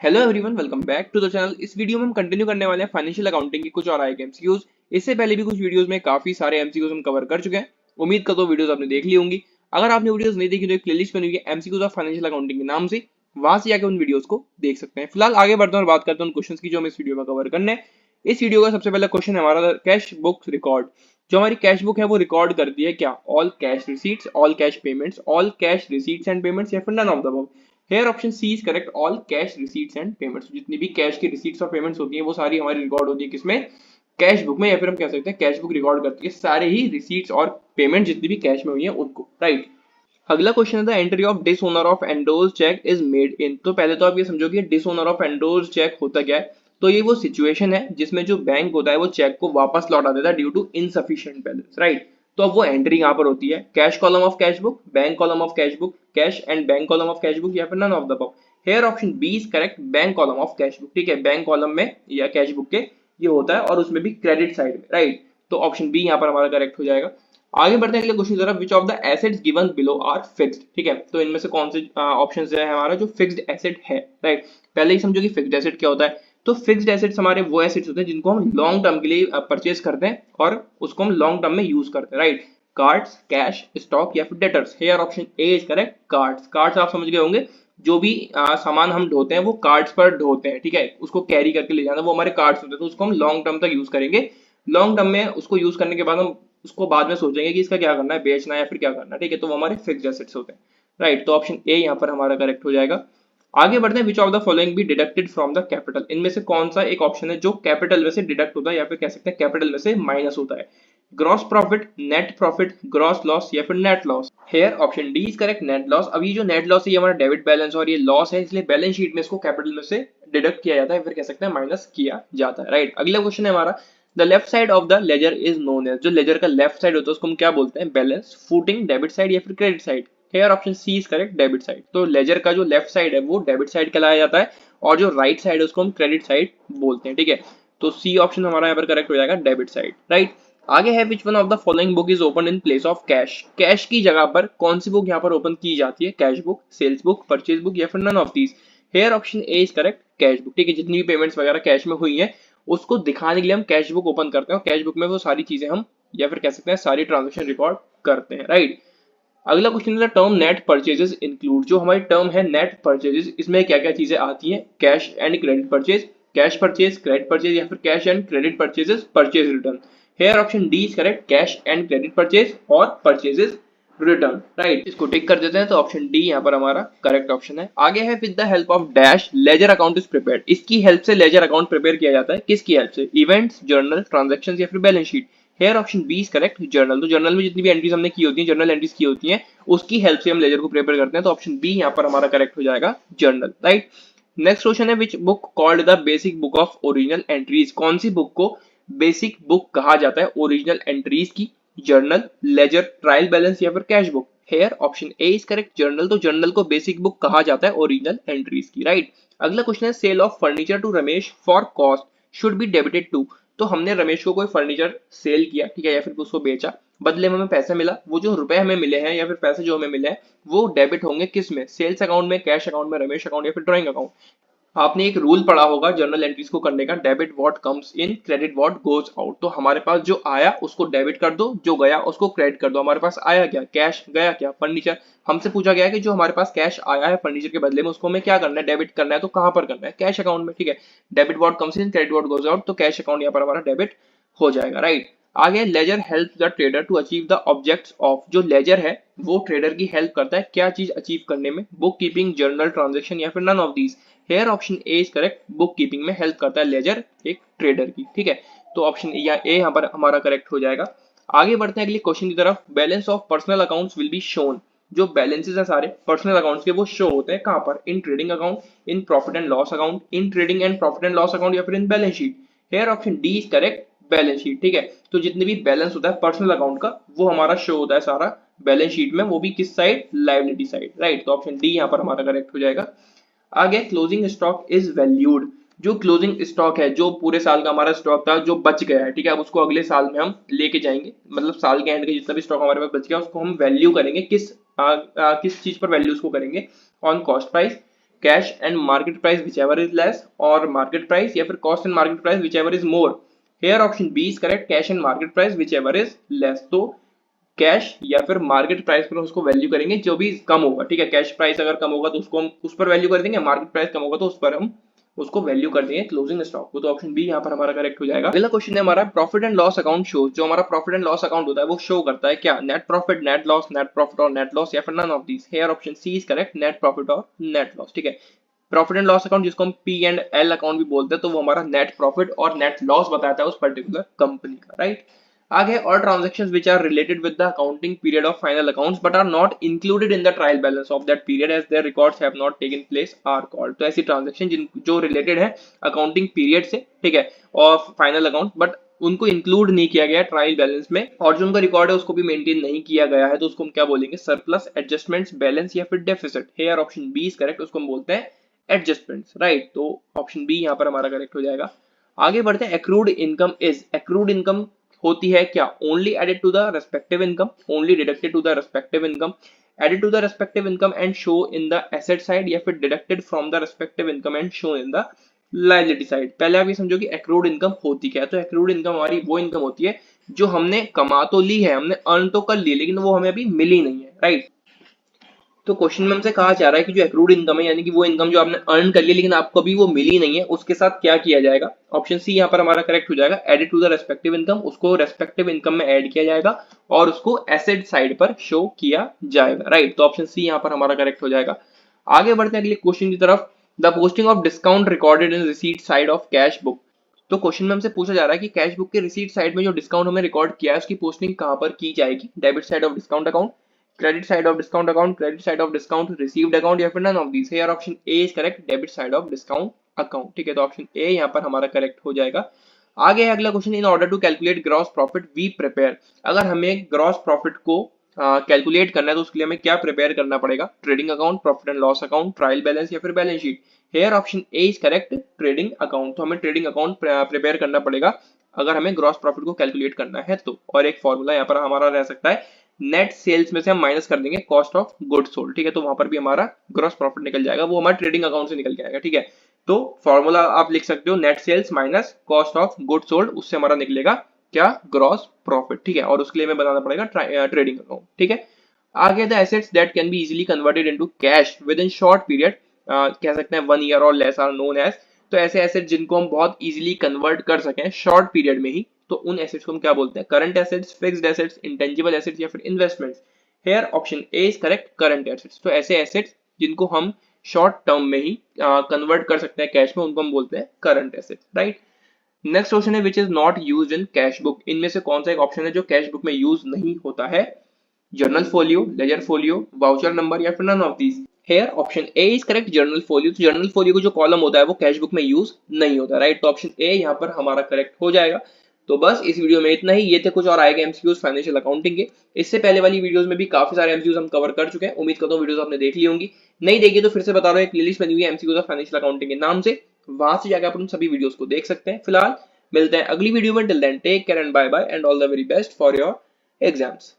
Hello everyone, welcome back to the channel. इस video में हम कंटिन्यू करने वाले हैं फाइनेंशियल अकाउंटिंग की कुछ और आए एमसीक्यूज। इससे पहले भी कुछ वीडियोस में काफी सारे एमसीक्यूज हम कवर कर चुके हैं। उम्मीद करता हूं वीडियोस आपने देख ली होंगी। अगर आपने वीडियोस नहीं देखी तो एक प्लेलिस्ट बनी हुई है एमसीक्यूज ऑफ फाइनेंशियल अकाउंटिंग के नाम से, वहां से जाकर उन वीडियोस को देख सकते हैं। फिलहाल आगे बढ़ते हैं और बात करते हैं उन क्वेश्चंस की जो हम इस वीडियो में कवर करने हैं। इस वीडियो का सबसे पहला क्वेश्चन है हमारा कैश बुक रिकॉर्ड। जो हमारी कैश बुक है वो रिकॉर्ड करती है क्या? All cash receipts, all cash payments, all cash receipts and payments, या फिर none of the above. Here option C is correct, all cash receipts and payments. जितनी भी कैश की रिसीट्स और पेमेंट्स होती हैं वो सारी हमारी रिकॉर्ड होती है किसमें? कैश बुक में, या फिर हम कह सकते हैं कैश बुक रिकॉर्ड करती है सारे ही रिसीट्स और पेमेंट जितनी भी कैश में हुई है उनको, राइट। अगला क्वेश्चन है the entry of dishonour of endorse cheque is made in. तो पहले तो आप ये समझो कि डिसओनर ऑफ एंडोर्स चेक होता क्या है। तो ये वो सिचुएशन है जिसमें जो बैंक होता है वो चेक को वापस लौटा देता है due to insufficient balance, right. तो अब वो एंट्री यहाँ पर होती है cash column of cash book, bank column of cash book, cash and bank column of cash book, या फिर none of the above. Here option B is correct, bank column of cash book. ठीक है, bank column में या cash book के ये होता है और उसमें भी क्रेडिट साइड में, राइट। तो ऑप्शन बी यहाँ पर हमारा करेक्ट हो जाएगा। आगे बढ़ते हैं अगले क्वेश्चन की तरफ। Which of the assets given below are fixed. ठीक है, तो इनमें से कौन से ऑप्शन है हमारा जो फिक्स्ड एसेट है, राइट। पहले ही समझो कि फिक्स्ड एसेट क्या होता है। तो फिक्स्ड एसेट्स हमारे वो एसेट्स होते हैं जिनको हम लॉन्ग टर्म के लिए परचेज करते हैं और उसको हम लॉन्ग टर्म में यूज करते हैं, राइट। कार्ड्स, कैश, स्टॉक, या फिर debtors. Hair option A is correct, cards. Cards आप समझ गए होंगे, जो भी सामान हम ढोते हैं वो कार्ड्स पर ढोते हैं, ठीक है। उसको कैरी करके ले जाना वो हमारे कार्ड्स होते हैं, तो उसको हम लॉन्ग टर्म तक यूज करेंगे। लॉन्ग टर्म में उसको यूज करने के बाद हम उसको बाद में सोचेंगे कि इसका क्या करना है, बेचना है या फिर क्या करना है, ठीक है। तो वो हमारे फिक्स्ड एसेट्स होते हैं, राइट। तो ऑप्शन ए यहाँ पर हमारा करेक्ट हो जाएगा। आगे बढ़ते हैं। विच of the following be deducted from the capital. इनमें से कौन सा एक ऑप्शन है जो कैपिटल में से डिडक्ट होता है या फिर कह सकते हैं कैपिटल में से माइनस होता है? Gross profit, net profit, gross loss, या फिर net loss. Hair option D is correct, net loss. अब ये जो नेट लॉस है ये हमारा डेबिट बैलेंस और ये लॉस है, इसलिए बैलेंस शीट में इसको कैपिटल में से डिडक्ट किया जाता है, फिर कह सकते हैं माइनस किया जाता है, राइट। अगला क्वेश्चन है हमारा the left side of the ledger is known as. जो लेजर का लेफ्ट साइड होता है उसको हम क्या बोलते हैं? बैलेंस, फूटिंग, डेबिट साइड, या फिर credit side. Here option C is correct, debit side. तो लेजर का जो लेफ्ट साइड है वो डेबिट साइड कहलाया जाता है और जो राइट साइड है उसको हम क्रेडिट साइड बोलते हैं, ठीक है। तो सी ऑप्शन हमारा यहाँ पर करेक्ट हो जाएगा, डेबिट साइड, राइट। आगे है which one of the following book is open in place of cash. Cash की जगह पर कौन सी बुक यहाँ पर ओपन की जाती है? Cash book, sales book, purchase book, या फिर none of these. Here option A is correct, cash book. ठीक है, जितनी भी पेमेंट्स वगैरह कैश में हुई है उसको दिखाने के लिए हम कैश बुक ओपन करते हैं और कैश बुक में वो सारी चीजें हम या फिर कह सकते हैं सारी ट्रांजेक्शन रिकॉर्ड करते हैं, राइट। अगला क्वेश्चन है टर्म नेट परचेजेस इंक्लूड। जो हमारी टर्म है नेट परचेजेस, इसमें क्या क्या चीजें आती हैं? Cash and credit purchase, cash purchase, credit purchase, या फिर cash and credit purchases, purchase return. Hair option D is correct, cash and credit purchase और परचेजेस रिटर्न, राइट। इसको टिक कर देते हैं, तो ऑप्शन डी यहाँ पर हमारा करेक्ट ऑप्शन है। आगे है with the help of dash ledger account is prepared. इसकी हेल्प से लेजर अकाउंट प्रिपेयर किया जाता है, किसकी हेल्प से? इवेंट्स, जर्नल, ट्रांजेक्शन, या फिर balance sheet. Here option B is correct, journal. तो जर्नल में जितनी भी एंट्रीज हमने की होती है, जर्नल एंट्रीज की होती हैं, उसकी हेल्प से हम लेजर को प्रिपेयर करते हैं। तो ऑप्शन बी यहाँ पर हमारा करेक्ट हो जाएगा, जर्नल, राइट। नेक्स्ट क्वेश्चन है which book called the basic book of original entries. कौन सी बुक को बेसिक बुक कहा जाता है ओरिजिनल एंट्रीज की? जर्नल, लेजर, ट्रायल बैलेंस, या फिर cash book. Here option A is correct, journal. तो जर्नल को बेसिक बुक कहा जाता है ओरिजिनल एंट्रीज की, राइट। अगला क्वेश्चन है sale of furniture to Ramesh for cost should be debited to. तो हमने रमेश को कोई फर्नीचर सेल किया, ठीक है, या फिर उसको बेचा, बदले में हमें पैसे मिला। वो जो रुपए हमें मिले हैं या फिर पैसे जो हमें मिले हैं वो डेबिट होंगे किस में? सेल्स अकाउंट में, कैश अकाउंट में, रमेश अकाउंट, या फिर ड्राइंग अकाउंट। आपने एक रूल पढ़ा होगा जर्नल एंट्रीज को करने का, debit what comes in, credit what goes out. तो हमारे पास जो आया उसको डेबिट कर दो, जो गया उसको क्रेडिट कर दो। हमारे पास आया क्या? कैश। गया क्या? फर्नीचर। हमसे पूछा गया कि जो हमारे पास कैश आया है फर्नीचर के बदले में उसको हमें क्या करना है? डेबिट करना है। तो कहां पर करना है? कैश अकाउंट में, ठीक है। Debit what comes in, credit what goes out, तो कैश अकाउंट यहाँ पर हमारा डेबिट हो जाएगा, राइट। आगे ledger help the trader to achieve the objects of. जो लेजर है वो ट्रेडर की हेल्प करता है क्या चीज अचीव करने में? बुक कीपिंग, जर्नल, ट्रांजेक्शन, या फिर none of these. Here option A is correct, book keeping में हेल्प करता है लेजर एक ट्रेडर की, ठीक है। तो ऑप्शन ए यहाँ पर हमारा करेक्ट हो जाएगा। आगे बढ़ते हैं अगले क्वेश्चन की तरफ। Balance of personal accounts will be shown. जो बैलेंसेस है सारे पर्सनल अकाउंट्स के वो शो होते हैं कहां पर? In trading account, in profit and loss account, in trading and profit and loss account, या फिर in balance sheet. Here option D is correct, balance sheet, ठीक है। तो जितने भी बैलेंस होता है पर्सनल अकाउंट का वो हमारा शो होता है सारा बैलेंस शीट में, वो भी किस साइड? Liability side, right. तो ऑप्शन डी यहाँ पर हमारा करेक्ट हो जाएगा। आगे क्लोजिंग स्टॉक इज वैल्यूड। जो क्लोजिंग स्टॉक है, जो पूरे साल का हमारा स्टॉक था जो बच गया है, ठीक है, अब उसको अगले साल में हम लेके जाएंगे, मतलब साल के एंड का जितना भी स्टॉक हमारे पास बच गया उसको हम वैल्यू करेंगे किस चीज पर वैल्यू उसको करेंगे? On cost price, cash and market price which ever is less, और मार्केट प्राइस या फिर cost and market price which ever is more. Here option B is correct, cash and market price which ever is less. तो cash या फिर market price पर उसको value करेंगे जो भी कम होगा, ठीक है। कैश प्राइस अगर कम होगा तो उसको हम उस पर वैल्यू कर देंगे, मार्केट प्राइस कम होगा तो उस पर हम उसको वैल्यू कर देंगे क्लोजिंग स्टॉक को। तो ऑप्शन बी यहाँ पर हमारा करेक्ट हो जाएगा। अगला क्वेश्चन है हमारा profit and loss account show. जो हमारा प्रॉफिट एंड लॉस अकाउंट होता है वो शो करता है क्या, net profit, net loss, net profit और नेट लॉस, या फिर none of these. Here option C is correct, net profit और नेट लॉस, ठीक है। प्रॉफिट एंड लॉस अकाउंट जिसको हम पी एंड एल अकाउंट भी बोलते हैं, तो वो हमारा नेट प्रॉफिट और नेट लॉस बताता है उस पर्टिकुलर कंपनी का, राइट। आगे और transactions which are related with the accounting period of final accounts but are not included in the trial balance of that period as their records have not taken place are called। तो ऐसी transaction जो related है accounting period से, ठीक है, और final account, but उनको include नहीं किया गया ट्रायल बैलेंस में, और जो उनका रिकॉर्ड है उसको भी मेंटेन नहीं किया गया है, तो उसको हम क्या बोलेंगे, सरप्लस, एडजस्टमेंट्स, बैलेंस या फिर deficit. Here option B is correct, उसको हम बोलते हैं एडजस्टमेंट्स, राइट। तो ऑप्शन बी यहाँ पर हमारा करेक्ट हो जाएगा। आगे बढ़ते हैं, accrued income is, accrued income होती है क्या, only added to the respective income, only deducted to the respective income, added to the respective income and show in the asset side, या फिर deducted from the respective income and show in the liability side. पहले आप ये समझो कि accrued income होती क्या है। तो एक्रूड इनकम हमारी वो इनकम होती है जो हमने कमा तो ली है, हमने अर्न तो कर ली, लेकिन वो हमें अभी मिली नहीं है, राइट। तो क्वेश्चन में हमसे कहा जा रहा है कि जो एक्रूड इनकम है, यानी कि वो इनकम जो आपने अर्न कर ली लेकिन आपको अभी वो मिली नहीं है, उसके साथ क्या किया जाएगा। ऑप्शन सी यहाँ पर हमारा करेक्ट हो जाएगा, added to the respective income, उसको रेस्पेक्टिव इनकम में ऐड किया जाएगा और उसको एसेट साइड पर शो किया जाएगा, राइट। तो ऑप्शन सी यहाँ पर हमारा करेक्ट हो जाएगा। आगे बढ़ते हैं अगले क्वेश्चन की तरफ। The posting of discount recorded in receipt side of cash book. तो क्वेश्चन में हमसे पूछा जा रहा है कि कैश बुक के रिसीट साइड में जो डिस्काउंट हमें रिकॉर्ड किया है उसकी पोस्टिंग कहां पर की जाएगी, debit side of discount account, credit side of discount account, credit side of discount received account, या फिर none of these. Here option A is correct, debit side of discount account, ठीक है। तो ऑप्शन ए यहाँ पर हमारा correct हो जाएगा। आगे है अगला question, in order to calculate gross profit we prepare. अगर हमें ग्रॉस प्रॉफिट को कैलकुलेट करना है तो उसके लिए हमें क्या प्रिपेयर करना पड़ेगा, trading account, profit and loss account, trial balance या फिर balance sheet. Here option A is correct, trading account. तो हमें ट्रेडिंग अकाउंट प्रिपेयर करना पड़ेगा अगर हमें ग्रॉस प्रॉफिट को कैलकुलेट करना है तो। और एक फॉर्मूला यहाँ पर हमारा रह सकता है, नेट सेल्स में से हम माइनस कर देंगे कॉस्ट ऑफ गुड्स सोल्ड, ठीक है। तो वहां पर भी हमारा ग्रॉस प्रॉफिट निकल जाएगा, वो हमारे ट्रेडिंग अकाउंट से निकल के आएगा, ठीक है। तो फॉर्मूला आप लिख सकते हो, net sales minus cost of goods sold, उससे हमारा निकलेगा क्या, ग्रॉस प्रॉफिट, ठीक है। और उसके लिए हमें बनाना पड़ेगा ट्रेडिंग अकाउंट, ठीक है। आगे the assets that can be easily converted into cash with in short period, कह सकते हैं 1 ईयर और लेस, आर नोन एज। तो ऐसे एसेट जिनको हम बहुत इजीली कन्वर्ट कर सकें शॉर्ट पीरियड में ही, तो उन एसेट्स को हम क्या बोलते हैं, current assets, fixed assets, intangible assets या फिर investments. Hair option A is correct, current assets. तो ऐसे एसेट्स जिनको हम शॉर्ट टर्म में ही कन्वर्ट कर सकते हैं कैश में, उनको हम बोलते हैं current assets, right. Next question है which is not used in cash book. इनमें से कौन सा एक ऑप्शन है जो कैश बुक में यूज नहीं होता है, journal folio, ledger folio, voucher number या फिर none of these. Here option A is correct, journal folio. तो जर्नल फोलियो को जो कॉलम होता है वो कैश बुक में यूज नहीं होता, राइट। तो ऑप्शन ए यहाँ पर हमारा करेक्ट हो जाएगा। तो बस इस वीडियो में इतना ही। ये थे कुछ और आएगा एमसीक्यूज फाइनेंशियल अकाउंटिंग के। इससे पहले वाली वीडियोस में भी काफी सारे एमसीक्यूज हम कवर कर चुके हैं, उम्मीद करता हूँ वीडियोस आपने देख ली होंगी। नहीं देखी तो फिर से बता रहा हूँ, एक प्लेलिस्ट बनी हुई है एमसीक्यूज ऑफ फाइनेंशियल अकाउंटिंग के नाम से, वहां से जाकर आप उन सभी वीडियोस को देख सकते हैं। फिलहाल मिलते हैं अगली वीडियो में, till then take care and bye bye and all the very best for your exams.